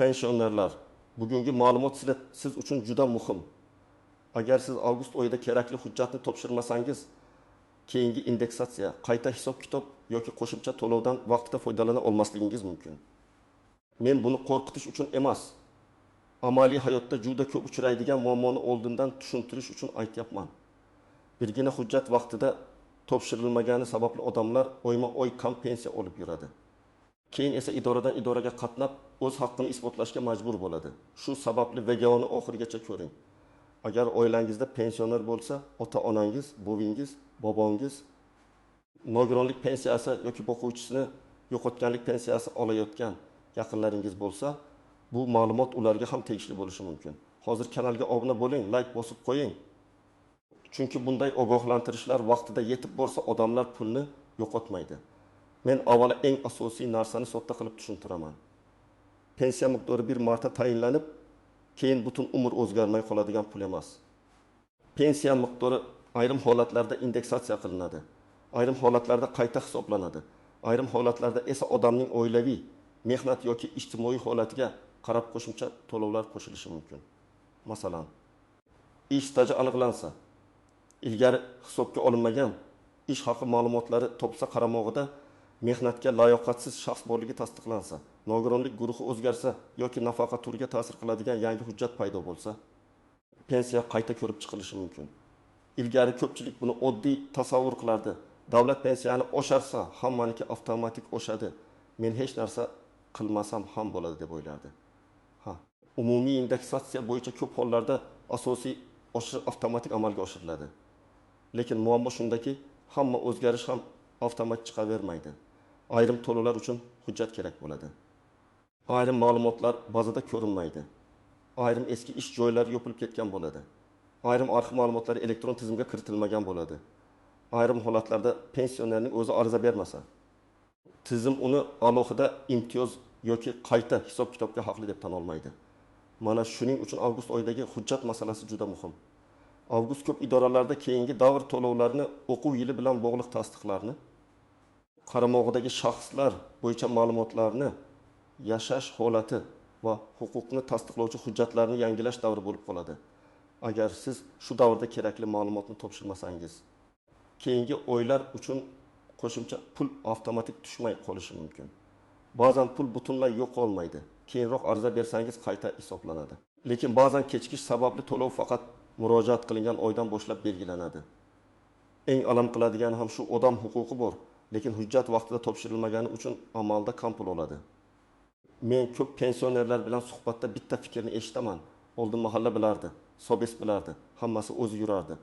Pensionerlar, bugungi ma'lumot siz uchun juda muhim. Agar siz avgust oyida kerakli hujjatni topshirmasangiz, keyingi indeksatsiya, qayta hisob-kitob yoki qo'shimcha to'lovdan vaqtida foydalana olmasligingiz mumkin. Men buni qo'rqitish uchun emas, amaliy hayotda juda ko'p uchraydigan muammoni oldindan tushuntirish uchun aytyapman. Birgina hujjat vaqtida topshirilmagani sababli odamlar oyma-oy kam pensiya olib yuradi. Keyin esa idoradan idoraga qatnab o'z haqqini isbotlashga majbur bo'ladi. Shu sababli videoni oxirigacha ko'ring. Agar oilangizda pensioner bo'lsa, ota-onangiz, buvingiz, bobongiz nogironlik pensiyasi yoki boquvchisini yo'qotganlik pensiyasi olayotgan yaqinlaringiz bo'lsa, bu ma'lumot ularga ham tegishli bo'lishi mumkin. Hozir kanalga obuna bo'ling, like bosib qo'ying. Chunki bunday ogohlantirishlar vaqtida yetib borsa, odamlar pulni yo'qotmaydi. Men avvalo eng asosiy narsani sodda qilib tushuntiraman. Pensiya miqdori bir marta tayinlanib, keyin butun umr o'zgarmay qoladigan pul emas. Pensiya miqdori ayrim holatlarda indeksatsiya qilinadi. Ayrim holatlarda qayta hisoblanadi. Ayrim holatlarda esa odamning oilaviy, mehnat yoki ijtimoiy holatiga qarab qo'shimcha to'lovlar qo'shilishi mumkin. Masalan, ish staji aniqlansa, ilgari hisobga olinmagan ish haqi ma'lumotlari topsa qaramog'ida mehnatga layoqatsiz shaxs borligi tasdiqlansa, nogironlik guruhi o'zgarsa yoki nafaqa turiga ta'sir qiladigan yangi hujjat paydo bo'lsa, pensiya qayta ko'rib chiqilishi mumkin. Ilgari ko'pchilik buni oddiy tasavvur qilardi. Davlat pensiyani osharsa, hammaniki avtomatik oshadi. Men hech narsa qilmasam ham bo'ladi deb o'ylardi. Umumiy indeksatsiya bo'yicha ko'p hollarda asosiy oshish avtomatik amalga oshiriladi. Lekin muammo shundaki, hamma o'zgarish ham avtomat chiqavermaydi. Ayrim to'lovlar uchun hujjat kerak bo'ladi. Ayrim ma'lumotlar bazada ko'rinmaydi. Ayrim eski ish joylari yopilib ketgan bo'ladi. Ayrim arxiv ma'lumotlari elektron tizimga kiritilmagan bo'ladi. Ayrim holatlarda pensionerning o'zi ariza bermasa, tizim uni alohida imtiyoz yoki qayta hisob-kitobga haqli deb tan olmaydi. Mana shuning uchun avgust oyidagi hujjat masalasi juda muhim. Avgust ko'p idoralarda keyingi davr to'lovlarini o'quv yili bilan bog'liq tasdiqlarni, qaramog'idagi shaxslar bo'yicha ma'lumotlarni, yashash holati va huquqni tasdiqlovchi hujjatlarni yangilash davri bo'lib qoladi. Agar siz shu davrda kerakli ma'lumotni topshirmasangiz, keyingi oylar uchun qo'shimcha pul avtomatik tushmay qolishi mumkin. Ba'zan pul butunlay yo'q olmaydi. Keyinroq ariza bersangiz qayta hisoblanadi. Lekin ba'zan kechikish sababli to'lov faqat murojaat qilingan oydan boshlab belgilanadi. Eng alam qiladigan ham shu, odam huquqi bor, lekin hujjat vaqtida topshirilmagani uchun amalda kam pul oladi. Men ko'p pensionerlar bilan suhbatda bitta fikrni eshitaman. Oldin mahalla bilardi, sobes bilardi, hammasi o'zi yurardi.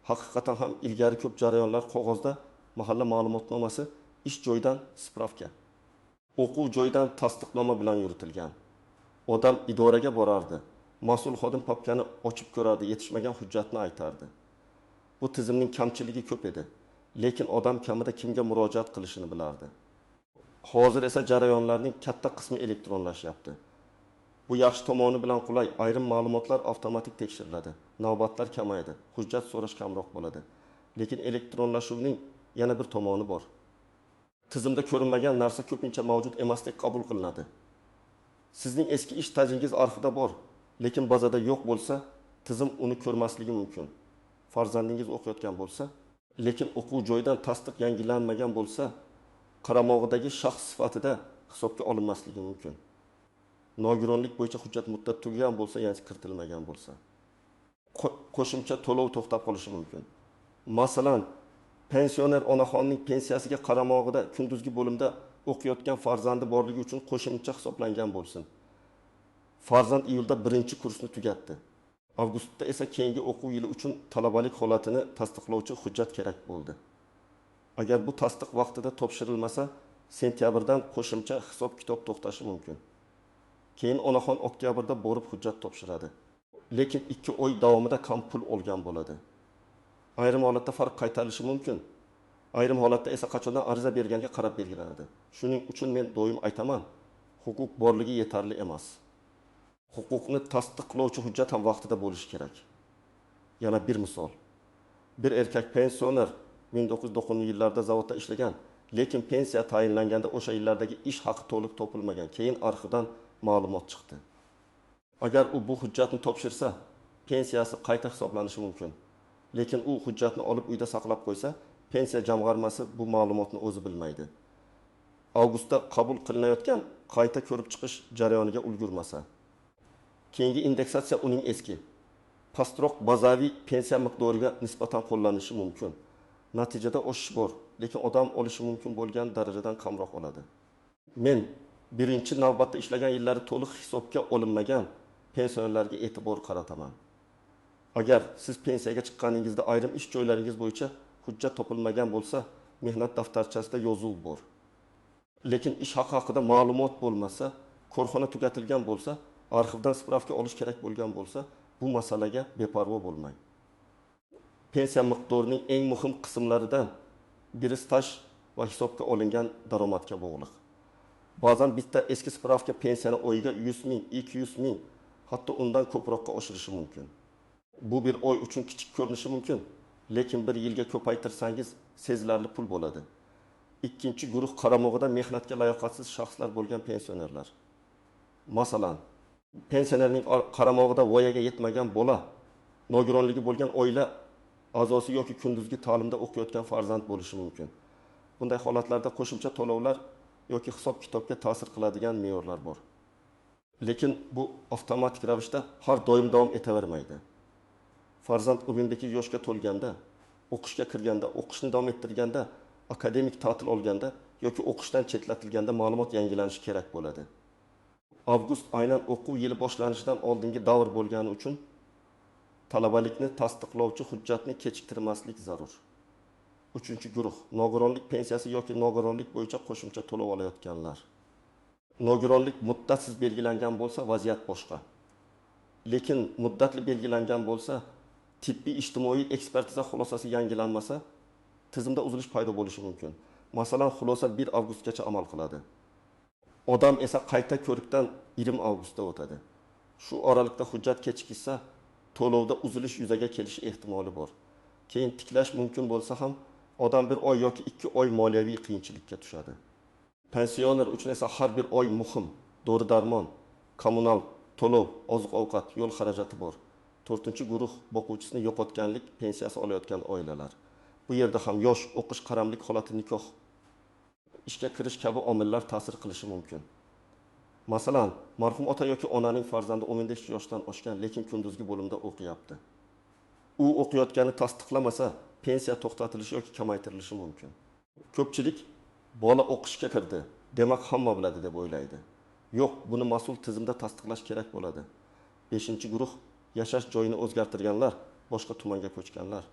Haqiqatan ham ilgari ko'p jarayonlar qog'ozda, mahalla ma'lumotnomasi, ish joyidan spravka, o'quv joyidan tasdiqnoma bilan yuritilgan. Odam idoraga borardi, mas'ul xodim papkani ochib ko'rardi, yetishmagan hujjatni aytardi. Bu tizimning kamchiligi ko'p edi, lekin odam kamida kimga murojaat qilishini bilardi. Hozir esa jarayonlarning katta qismi elektronlashyapti. Bu yaxshi tomoni bilan qulay, ayrim ma'lumotlar avtomatik tekshiriladi, navbatlar kamaydi, hujjat so'rash kamroq bo'ladi. Lekin elektronlashuvning yana bir tomoni bor. Tizimda ko'rinmagan narsa ko'pincha mavjud emasdek qabul qilinadi. Sizning eski ish stajingiz arxivda bor, lekin bazada yo'q bo'lsa, tizim uni ko'rmasligi mumkin. Farzandingiz o'qiyotgan bo'lsa, lekin o'quv joyidan tasdiq yangilanmagan bo'lsa, qaramog'idagi shaxs sifatida hisobga olinmasligi mumkin. Nogironlik bo'yicha hujjat muddat tugagan bo'lsa, ya'ni kiritilmagan bo'lsa, qo'shimcha to'lov to'xtab qolishi mumkin. Masalan, pensioner onaxonning pensiyasiga qaramog'ida kunduzgi bo'limda o'qiyotgan farzandi borligi uchun qo'shimcha hisoblangan bo'lsin. Farzand iyulda 1-kursni tugatdi. Avgustda esa keyingi o'quv yili uchun talabalik holatini tasdiqlovchi hujjat kerak bo'ldi. Agar bu tasdiq vaqtida topshirilmasa, sentyabrdan qo'shimcha hisob-kitob to'xtashi mumkin. Keyin onaxon oktyabrda borib hujjat topshiradi. Lekin 2 oy davomida kam pul olgan bo'ladi. Ayrim holatda farq qaytarilishi mumkin. Ayrim holatda esa qachondan ariza berganga qarab belgilanadi. Shuning uchun men doim aytaman, huquq borligi yetarli emas. Huquqni tasdiqlovchi hujjat ham vaqtida bo'lishi kerak. Yana bir misol. Bir erkak pensioner 1990-yillarda zavodda ishlagan, lekin pensiya tayinlanganda o'sha yillardagi ish haqi to'liq topilmagan. Keyin arxivdan ma'lumot chiqdi. Agar u bu hujjatni topshirsa, pensiyasi qayta hisoblanishi mumkin. Lekin u hujjatni olib uyda saqlab qo'ysa, pensiya jamg'armasi bu ma'lumotni o'zi bilmaydi. Avgustda qabul qilinayotgan qayta ko'rib chiqish jarayoniga ulgurmasa, keyingi indeksatsiya uning eski, pastroq bazaviy pensiya miqdoriga nisbatan qo'llanishi mumkin. Natijada oshish bor, lekin odam olishi mumkin bo'lgan darajadan kamroq oladi. Men birinchi navbatda ishlagan yillari to'liq hisobga olinmagan pensionerlarga e'tibor qarataman. Agar siz pensiyaga chiqqaningizda ayrim ish joylaringiz bo'yicha hujjat topilmagan bo'lsa, mehnat daftarchasida yozuv bor. Lekin ish haqi haqida ma'lumot bo'lmasa, korxona tugatilgan bo'lsa, arxivdan spravka olish kerak bo'lgan bo'lsa, bu masalaga beparvo bo'lmang. Pensiya miqdorining eng muhim qismlaridan biri staj va hisobga olingan daromadga bog'liq. Ba'zan bitta eski spravka pensiyani oyiga 100 ming, 200 ming, hatto undan ko'proqqa oshirishi mumkin. Bu bir oy uchun kichik ko'rinishi mumkin, lekin bir yilga ko'paytirsangiz sezilarli pul bo'ladi. Ikkinchi guruh qaramog'ida mehnatga layoqatsiz shaxslar bo'lgan pensionerlar. Masalan, pensionerning qaramog'ida voyaga yetmagan bola, nogironligi bo'lgan oila a'zosi yoki kunduzgi ta'limda o'qiyotgan farzand bo'lishi mumkin. Bunday holatlarda qo'shimcha to'lovlar yoki hisob-kitobga ta'sir qiladigan me'yorlar bor. Lekin bu avtomatik ravishda har doim davom etavermaydi. Farzand umumdagi yoshga to'lganda, o'qishga kirganda, o'qishni davom ettirganda, akademik ta'til olganda yoki o'qishdan chetlatilganda ma'lumot yangilanishi kerak bo'ladi. Avgust aynan o'quv yili boshlanishidan oldingi davr bo'lgani uchun talabalikni tasdiqlovchi hujjatni kechiktirmaslik zarur. Uchinchi guruh nogironlik pensiyasi yoki nogironlik bo'yicha qo'shimcha to'lov olayotganlar. Nogironlik muddatsiz belgilangan bo'lsa, vaziyat boshqa. Lekin muddatli belgilangan bo'lsa, tibbiy ijtimoiy ekspertiza xulosasi yangilanmasa, tizimda uzilish paydo bo'lishi mumkin. Masalan, xulosa 1 avgustgacha amal qiladi. Odam esa qayta ko'rikdan 20 avgustda o'tadi. Shu oralikda hujjat kechiksa, to'lovda uzilish yuzaga kelishi ehtimoli bor. Keyin tiklash mumkin bo'lsa ham, odam bir oy yoki 2 oy moliyaviy qiyinchilikka tushadi. Pensioner uchun esa har bir oy muhim. Dori-darmon, kommunal to'lov, oziq-ovqat, yo'l xarajati bor. 4-guruh boquvchisini yo'qotganlik pensiyasi olayotgan oilalar. Bu yerda ham yosh, o'qish, qaramlik holati, nikoh, ishga kirish kabi omillar ta'sir qilishi mumkin. Masalan, marhum ota yoki onaning farzandi 15 yoshdan oshgan, lekin kunduzgi bo'limda o'qiyapti. U o'qiyotgani tasdiqlamasa, pensiya to'xtatilishi yoki kamaytirilishi mumkin. Ko'pchilik bola o'qishga kirdi, demak hamma biladi deb o'ylaydi. Yo'q, buni mas'ul tizimda tasdiqlash kerak bo'ladi. 5-guruh yashash joyini o'zgartirganlar, boshqa tumanga ko'chganlar.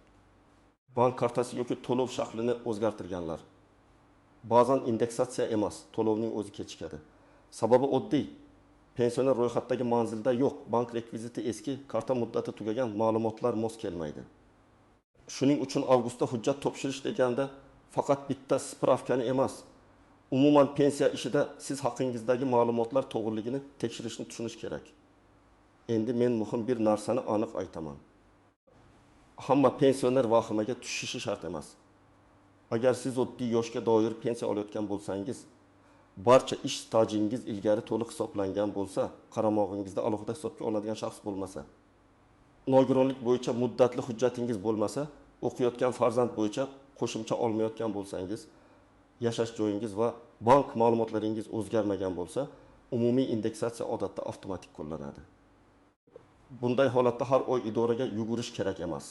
Bank kartasi yoki to'lov shaklini o'zgartirganlar. Ba'zan indeksatsiya emas, to'lovning o'zi kechikadi. Sababi oddiy. Pensioner ro'yxatdagi manzilda yo'q, bank rekviziti eski, karta muddati tugagan, ma'lumotlar mos kelmaydi. Shuning uchun avgustda hujjat topshirish deganda faqat bitta spravkani emas, umuman pensiya ishida siz haqingizdagi ma'lumotlar to'g'riligini tekshirishni tushunish kerak. Endi men muhim bir narsani aniq aytaman. Hamma pensioner vahimaga tushishi shart emas. Agar siz oddiy yoshga doir pensiya olayotgan bo'lsangiz, barcha ish stajingiz ilgari to'liq hisoblangan bo'lsa, qaramog'ingizda alohida hisobga olinadigan shaxs bo'lmasa, nogironlik bo'yicha muddatli hujjatingiz bo'lmasa, o'qiyotgan farzand bo'yicha qo'shimcha olmayotgan bo'lsangiz, yashash joyingiz va bank ma'lumotlaringiz o'zgarmagan bo'lsa, umumiy indeksatsiya odatda avtomatik qo'llanadi. Bunday holatda har oy idoraga yugurish kerak emas.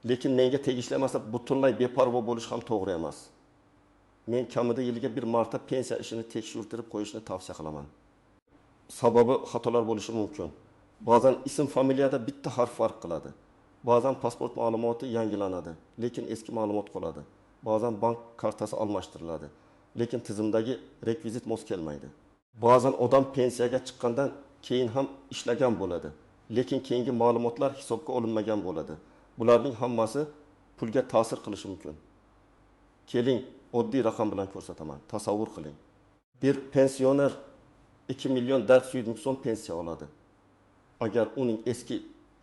Lekin menga tegishli emas, butunlay beparvo bo'lish ham to'g'ri emas. Men kamida yiliga bir marta pensiya ishini tekshirtirib qo'yishni tavsiya qilaman. Sababi xatolar bo'lishi mumkin. Ba'zan ism familiyada bitta harf farq qiladi. Ba'zan pasport ma'lumoti yangilanadi, lekin eski ma'lumot qoladi. Ba'zan bank kartasi almashtiriladi, lekin tizimdagi rekvizit mos kelmaydi. Ba'zan odam pensiyaga chiqqandan keyin ham ishlagan bo'ladi, lekin keyingi ma'lumotlar hisobga olinmagan bo'ladi. Bularning hammasi pulga ta'sir qilishi mumkin. Keling, oddiy raqam bilan ko'rsataman. Tasavvur qiling. Bir pensioner 2 million 400 ming so'm pensiya oladi. Agar uning eski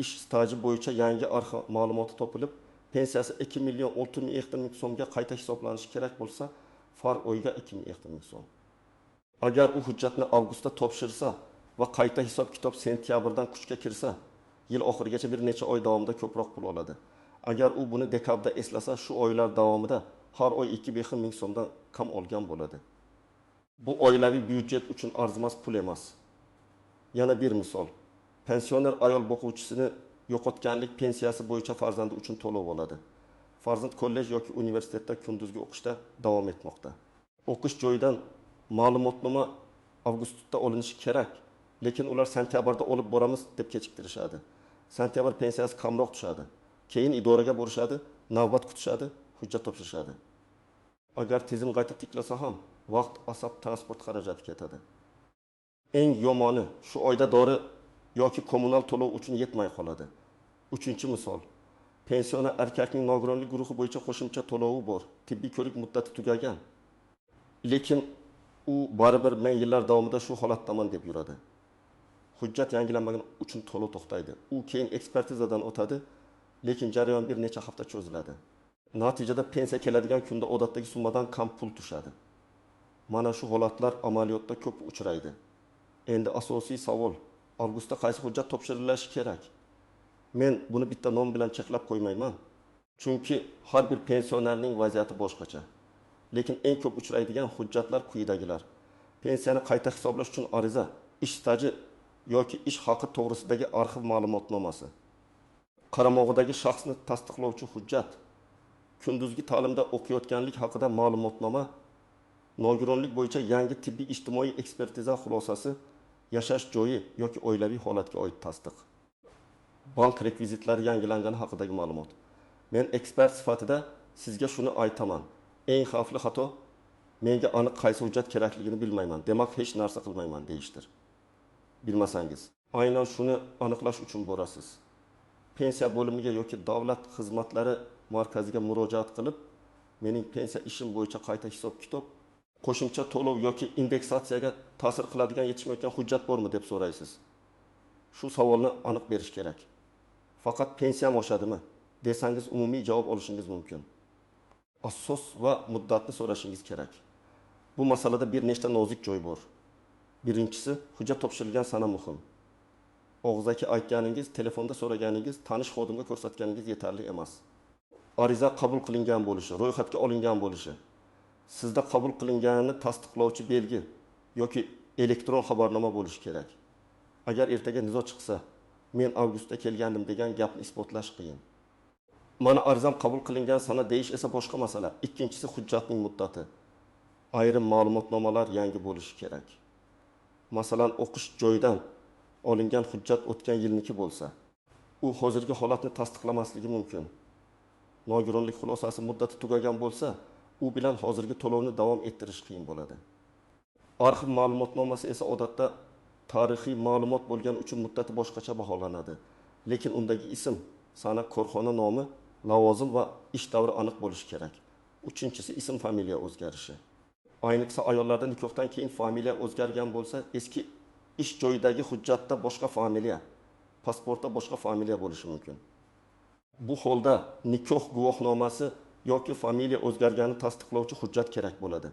ish staji bo'yicha yangi arxiv ma'lumoti topilib, pensiyasi 2 million 600 ming so'mga qayta hisoblanishi kerak bo'lsa, farq o'yiga 2 ming so'm. Agar u hujjatni avgustda topshirsa va qayta hisob-kitob sentyabrdan kuchga kirsa, yil oxirigacha bir necha oy davomida ko'proq pul oladi. Agar u buni dekabrda eslasa, shu oylar davomida har oy 2-5 ming so'mdan kam olgan bo'ladi. Bu oilaviy byudjet uchun arzimas pul emas. Yana bir misol. Pensioner ayol o'quvchisini yo'qotganlik pensiyasi bo'yicha farzandi uchun to'lov oladi. Farzand kollej yoki universitetda kunduzgi o'qishda davom etmoqda. O'qish joyidan ma'lumotnoma avgustda olinishi kerak, lekin ular sentyabrda olib boramiz deb kechiktirishadi. Sentyabr pensiyasi kamroq tushadi. Keyin idoraga borishadi, navbat kutishadi, hujjat topshirishadi. Agar tizim qayta tiklasa ham vaqt, asob, transport xarajati ketadi. Eng yomoni shu oyda dori yoki kommunal to'lov uchun yetmay qoladi. 3-misol. Pensioner erkakning nogironlik guruhi bo'yicha qo'shimcha to'lovi bor. Tibbiy ko'rik muddati tugagan. Lekin u baribir men yillar davomida shu holatdaman deb yuradi. Hujjat yangilanmagan uchun to'lov to'xtaydi. U keyin ekspertizadan o'tadi, lekin jarayon bir necha hafta cho'ziladi. Natijada pensiya keladigan kunda odatdagi summadan kam pul tushadi. Mana shu holatlar amaliyotda ko'p uchraydi. Endi asosiy savol, avgustda qaysi hujjat topshirilishi kerak? Men buni bitta nom bilan cheklab qo'ymayman. Chunki har bir pensionerning vaziyati boshqacha. Lekin eng ko'p uchraydigan hujjatlar quyidagilar. Pensiyani qayta hisoblash uchun ariza, ish staji yoki ish haqi to'g'risidagi arxiv ma'lumotnomasi, qaramog'idagi shaxsni tasdiqlovchi hujjat, kunduzgi ta'limda o'qiyotganlik haqida ma'lumotnoma, nogironlik bo'yicha yangi tibbiy ijtimoiy ekspertiza xulosasi, yashash joyi yoki oilaviy holatga oid tasdiq, bank rekvizitlari yangilangani haqidagi ma'lumot. Men ekspert sifatida sizga shuni aytaman. Eng xavfli xato menga aniq qaysi hujjat kerakligini bilmayman, demak hech narsa qilmayman deyishdir. Bilmasangiz, aynan shuni aniqlash uchun borasiz. Pensiya bo'limiga yoki davlat xizmatlari markaziga murojaat qilib, mening pensiya ishim bo'yicha qayta hisob-kitob, qo'shimcha to'lov yoki indeksatsiyaga ta'sir qiladigan yetishmayotgan hujjat bormi deb so'raysiz. Shu savolni aniq berish kerak. Faqat pensiyam oshadimi desangiz umumiy javob olishingiz mumkin. Asos va muddatni so'rashingiz kerak. Bu masalada bir nechta nozik joy bor. Birinchisi, hujjat topshirilgan sana muhim. Og'zaki aytganingiz, telefonda so'raganingiz, tanish xodimga ko'rsatganingiz yetarli emas. Ariza qabul qilingan bo'lishi, ro'yxatga olingan bo'lishi, sizda qabul qilinganini tasdiqlovchi belgi yoki elektron xabarnoma bo'lishi kerak. Agar ertaga nizo chiqsa, men avgustda kelgandim degan gapni isbotlash qiyin. Mana arizam qabul qilingan sana deyish esa boshqa masala. Ikkinchisi hujjatning muddati. Ayrim ma'lumotnomalar yangi bo'lishi kerak. Masalan, o'qish joyidan olingan hujjat o'tgan yilniki bo'lsa, u hozirgi holatni tasdiqlamasligi mumkin. Nogironlik xulosasi muddati tugagan bo'lsa, u bilan hozirgi to'lovni davom ettirish qiyin bo'ladi. Arxiv ma'lumotnomasi esa odatda tarixiy ma'lumot bo'lgani uchun muddati boshqacha baholanadi. Lekin undagi ism, sana, korxona nomi, lavozim va ish davri aniq bo'lishi kerak. Uchinchisi ism familiya o'zgarishi. Ayniqsa ayollarda nikohdan keyin familiya o'zgargan bo'lsa, eski ish joyidagi hujjatda boshqa familiya, pasportda boshqa familiya bo'lishi mumkin. Bu holda nikoh guvohnomasi yoki familiya o'zgarganini tasdiqlovchi hujjat kerak bo'ladi.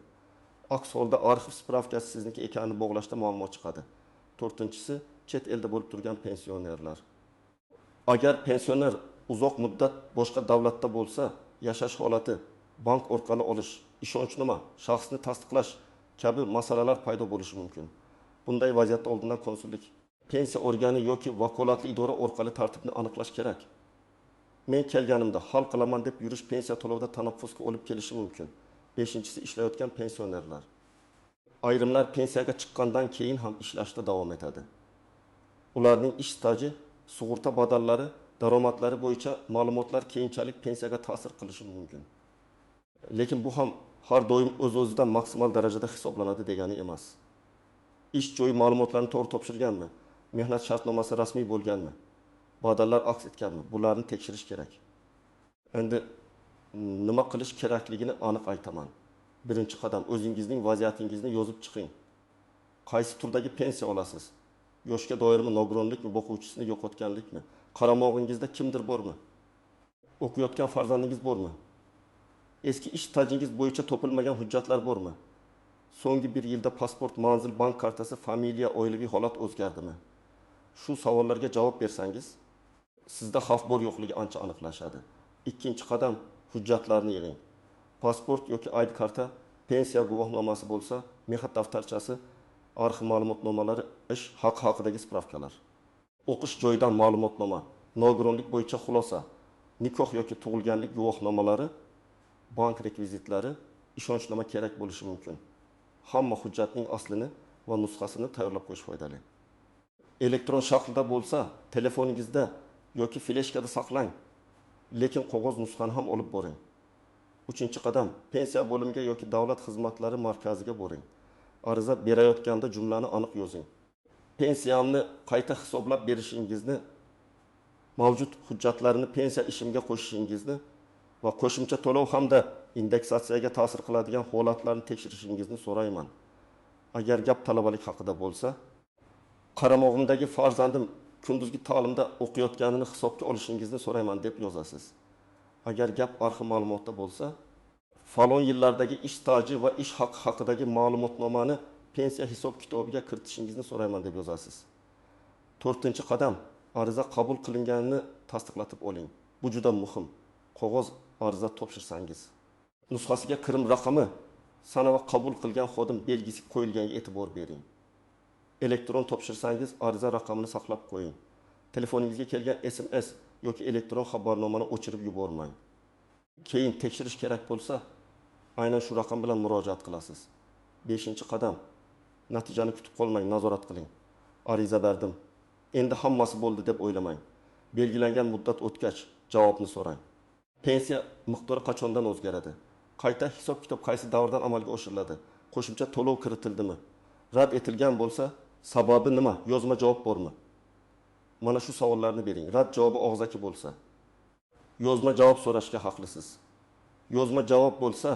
Aks holda arxiv spravkasi sizniki ekanini bog'lashda muammo chiqadi. To'rtinchisi, chet elda bo'lib turgan pensionerlar. Agar pensioner uzoq muddat boshqa davlatda bo'lsa, yashash holati, bank orqali olish, ishonchnoma, shaxsni tasdiqlash kabi masalalar paydo bo'lishi mumkin. Bunday vaziyatda oldindan konsullik, pensiya organi yoki vakolatli idora orqali tartibni aniqlash kerak. Men kelganimda hal qilaman deb yurish pensiya to'lovida tanaffusga olib kelishi mumkin. 5-si ishlayotgan pensionerlar. Ayrimlar pensiyaga chiqqandan keyin ham ishlashda davom etadi. Ularning ish staji, sug'urta badallari, daromadlari bo'yicha ma'lumotlar keyinchalik pensiyaga ta'sir qilishi mumkin. Lekin bu ham har doim o'z-o'zidan maksimal darajada hisoblanadi degani emas. Ish joyi ma'lumotlarini to'g'ri topshirganmi? Mehnat shartnomasi rasmiy bo'lganmi? Badallar aks etganmi? Bularni tekshirish kerak. Endi nima qilish kerakligini aniq aytaman. Birinchi qadam, o'zingizning vaziyatingizni yozib chiqing. Qaysi turdagi pensiya olasiz? Yoshga doirmi, nogironlikmi, o'quvchisini yo'qotganlikmi? Qaramog'ingizda kimdir bormi? O'qiyotgan farzandingiz bormi? Eski ish stajingiz bo'yicha topilmagan hujjatlar bormi? So'nggi bir yilda pasport, manzil, bank kartasi, familiya, oilaviy holat o'zgardimi? Shu savollarga javob bersangiz, sizda xavf bor yo'qligi ancha aniqlashadi. Ikkinchi qadam, hujjatlarni yig'ing. Pasport yoki ID karta, pensiya guvohnomasi bo'lsa, mehnat daftarchasi, arxiv ma'lumotnomalari, ish haqi haqidagi spravkalar. O'qish joyidan ma'lumotnoma, nogironlik bo'yicha xulosa, nikoh yoki tug'ilganlik guvohnomalari, bank rekvizitlari, ishonchnoma kerak bo'lishi mumkin. Hamma hujjatning aslini va nusxasini tayyorlab qo'yish foydali. Elektron shaklda bo'lsa, telefoningizda yoki fleshkada saqlang, lekin qog'oz nusxani ham olib boring. Uchinchi qadam, pensiya bo'limiga yoki davlat xizmatlari markaziga boring. Ariza berayotganda jumlani aniq yozing. Pensiyamni qayta hisoblab berishingizni, mavjud hujjatlarini pensiya ishimga qo'shishingizni va qo'shimcha to'lov hamda indeksatsiyaga ta'sir qiladigan holatlarni tekshirishingizni so'rayman. Agar gap talabalik haqida bo'lsa, qaramog'imdagi farzandim kunduzgi ta'limda o'qiyotganini hisobga olishingizni so'rayman deb yozasiz. Agar gap arxiv ma'lumotda bo'lsa, falon yillardagi ish staji va ish haqi haqidagi ma'lumotnomani pensiya hisob kitobiga kiritishingizni so'rayman deb yozasiz. 4-qadam, ariza qabul qilinganini tasdiqlatib oling. Bu juda muhim. Qog'oz ariza topshirsangiz, nusxasiga kirim raqami, sana va qabul qilgan xodim belgisi qo'yilganiga e'tibor bering. Elektron topshirsangiz, ariza raqamini saqlab qo'ying. Telefoningizga kelgan SMS yoki elektron xabarnomani o'chirib yubormang. Keyin tekshirish kerak bo'lsa, aynan shu raqam bilan murojaat qilasiz. 5-qadam, natijani kutib qolmang, nazorat qiling. Ariza berdim, endi hammasi bo'ldi deb o'ylamang. Belgilangan muddat o'tgach javobni so'rang. Pensiya miqdori qachondan o'zgaradi? Qayta hisob kitob qaysi davrdan amalga oshiriladi? Qo'shimcha to'lov kiritildimi? Rad etilgan bo'lsa, sababi nima? Yozma javob bormi? Mana shu savollarni bering. Rad javobi og'zaki bo'lsa, yozma javob so'rashga haqlisiz. Yozma javob bo'lsa,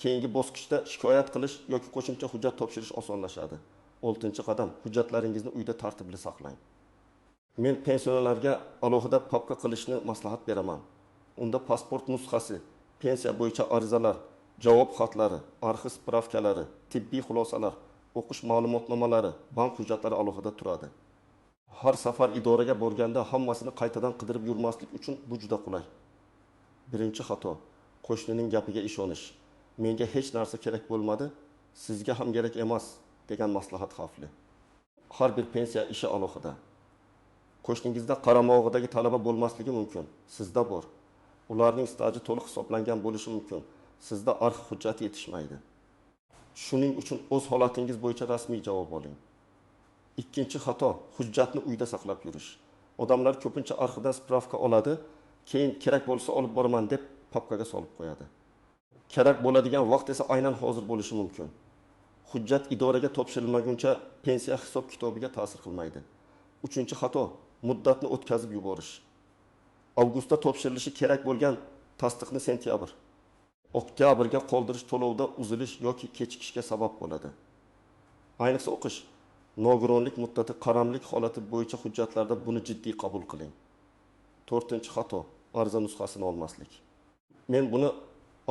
keyingi bosqichda shikoyat qilish yoki qo'shimcha hujjat topshirish osonlashadi. 6-qadam, hujjatlaringizni uyda tartibli saqlang. Men pensionerlarga alohida papka qilishni maslahat beraman. Unda pasport nusxasi, pensiya bo'yicha arizalar, javob xatlari, arxiv spravkalari, tibbiy xulosalar, o'qish ma'lumotnomalari, bank hujjatlari alohida turadi. Har safar idoraga borganda hammasini qaytadan qidirib yurmaslik uchun bu juda qulay. Birinchi xato, qo'shnining gapiga ishonish. Menga hech narsa kerak bo'lmadi, sizga ham kerak emas degan maslahat xavfli. Har bir pensiya ishi alohida. Qo'shningizda qaramog'idagi talaba bo'lmasligi mumkin, sizda bor. Ularning staji to'liq hisoblangan bo'lishi mumkin. Sizda arxiv hujjati yetishmaydi. Shuning uchun o'z holatingiz bo'yicha rasmiy javob oling. Ikkinchi xato, hujjatni uyda saqlab yurish. Odamlar ko'pincha arxivdan spravka oladi, keyin kerak bo'lsa olib boraman deb papkaga solib qo'yadi. Kerak bo'ladigan vaqt esa aynan hozir bo'lishi mumkin. Hujjat idoraga topshirilmaguncha pensiya hisob kitobiga ta'sir qilmaydi. 3-xato, muddatni o'tkazib yuborish. Avgustda topshirilishi kerak bo'lgan tasdiqni sentyabr, oktyabrga qoldirish to'lovda uzilish yoki kechikishga sabab bo'ladi. Ayniqsa o'qish, nogironlik muddati, qaramlik holati bo'yicha hujjatlarda buni jiddiy qabul qiling. 4-xato, ariza nusxasini olmaslik. Men buni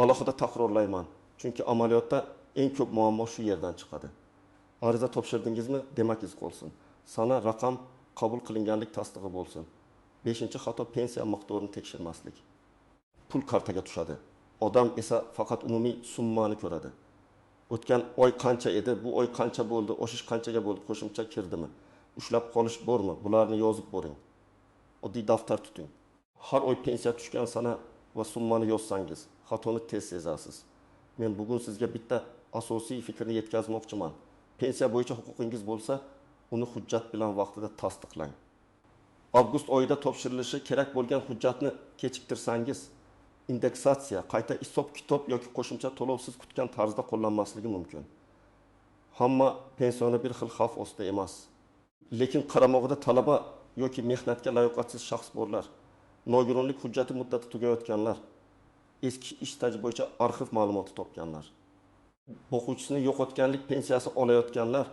alohida takrorlayman, chunki amaliyotda eng ko'p muammo shu yerdan chiqadi. Ariza topshirdingizmi, demak iz qolsin. Sana, raqam, qabul qilinganlik tasdig'i bo'lsin. 5-xato, pensiya miqdorini tekshirmaslik. Pul kartaga tushadi. Odam esa faqat umumiy summani ko'radi. O'tgan oy qancha edi, bu oy qancha bo'ldi, oshish qanchaga bo'ldi, qo'shimcha kirdimi? Ushlab qolish bormi? Bularni yozib boring. Oddiy daftar tuting. Har oy pensiya tushgan sana va summani yozsangiz, xatoni tez sezasiz. Men bugun sizga bitta asosiy fikrni yetkazmoqchiman. Pensiya bo'yicha huquqingiz bo'lsa, uni hujjat bilan vaqtida tasdiqlang. Avgust oyida topshirilishi kerak bo'lgan hujjatni kechiktirsangiz, indeksatsiya, qayta hisob kitob yoki qo'shimcha to'lovsiz kutgan tarzda qo'llanmasligi mumkin. Hamma pensiyaga bir xil xavf ostida emas. Lekin qaramog'ida talaba yoki mehnatga layoqatsiz shaxs borlar. Nogironlik hujjati muddati tugayotganlar, eski ish staji bo'yicha arxiv ma'lumoti topganlar, o'quvchisini yo'qotganlik pensiyasi olayotganlar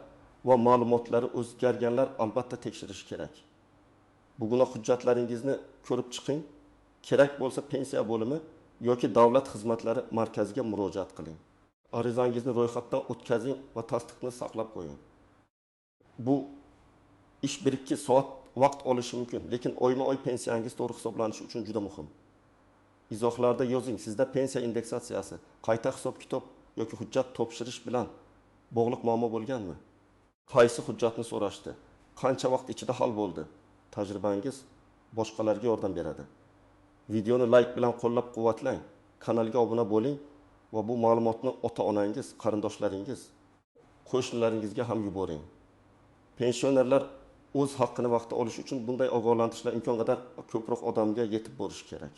va ma'lumotlari o'zgarganlar albatta tekshirish kerak. Bugun hujjatlaringizni ko'rib chiqing. Kerak bo'lsa pensiya bo'limi yoki davlat xizmatlari markaziga murojaat qiling. Arizangizni ro'yxatdan o'tkazing va tasdiqni saqlab qo'ying. Bu ish 1-2 soat vaqt olishi mumkin, lekin oyma-oy pensiyangiz to'g'ri hisoblanishi uchun juda muhim. Izohlarda yozing, sizda pensiya indeksatsiyasi, qayta hisob-kitob yoki hujjat topshirish bilan bog'liq muammo bo'lganmi? Qaysi hujjatni so'rashdi? Qancha vaqt ichida hal bo'ldi? Tajribangiz boshqalarga yordam beradi. Videoni like bilan qo'llab-quvvatlang, kanalga obuna bo'ling va bu ma'lumotni ota-onangiz, qarindoshlaringiz, qo'shnilaringizga ham yuboring. Pensionerlar o'z haqqini vaqtida olish uchun bunday ogohlantirishlar imkon qadar ko'proq odamga yetib borishi kerak.